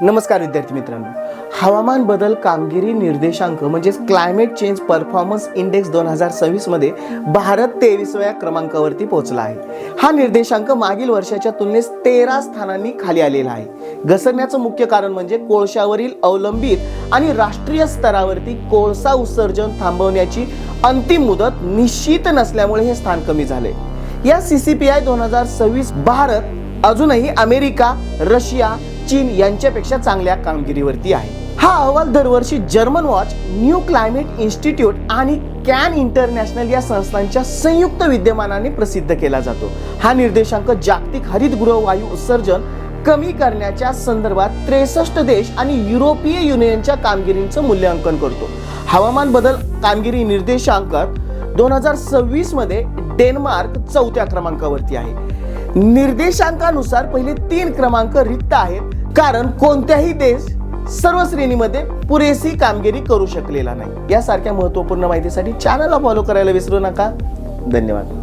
नमस्कार विद्यार्थी मित्रांनो, हवामान बदल कामगिरी निर्देशांक म्हणजे क्लायमेट चेंज परफॉर्मन्स इंडेक्स 2026 मध्ये भारत 23व्या क्रमांकावरती पोहोचला आहे। हा निर्देशांक मागील वर्षाच्या तुलनेत 13 स्थानांनी खाली आलेला आहे। घसरण्याचं मुख्य कारण म्हणजे कोळशावरील अवलंबित आणि राष्ट्रीय स्तरावरती कोळसा उत्सर्जन थांबवण्याची अंतिम मुदत निश्चित नसल्यामुळे हे स्थान कमी झाले। या CCPI 2026 भारत अजूनही अमेरिका, रशिया, चीन यांच्यापेक्षा चांगल्या कामगिरीवरती आहे। हा अहवाल दरवर्षी German watch, new climate institute आणि कॅन इंटरनॅशनल या संस्थांच्या संयुक्त विद्यमानाने प्रसिद्ध केला जातो। हा निर्देशांक जागतिक हरितगृह वायू उत्सर्जन कमी करण्याच्या संदर्भात 63 देश आणि युरोपीय युनियनच्या कामगिरीचं मूल्यांकन करतो। हवामान बदल कामगिरी निर्देशांकात 2026 मध्ये डेन्मार्क 4थ्या क्रमांकावरती आहे। निर्देशांकानुसार पहिले 3 क्रमांक रिक्त आहेत, कारण कोणत्याही देश सर्व श्रेणीमध्ये पुरेशी कामगिरी करू शकलेला नाही। यासारख्या महत्त्वपूर्ण माहितीसाठी चॅनलला फॉलो करायला विसरू नका। धन्यवाद।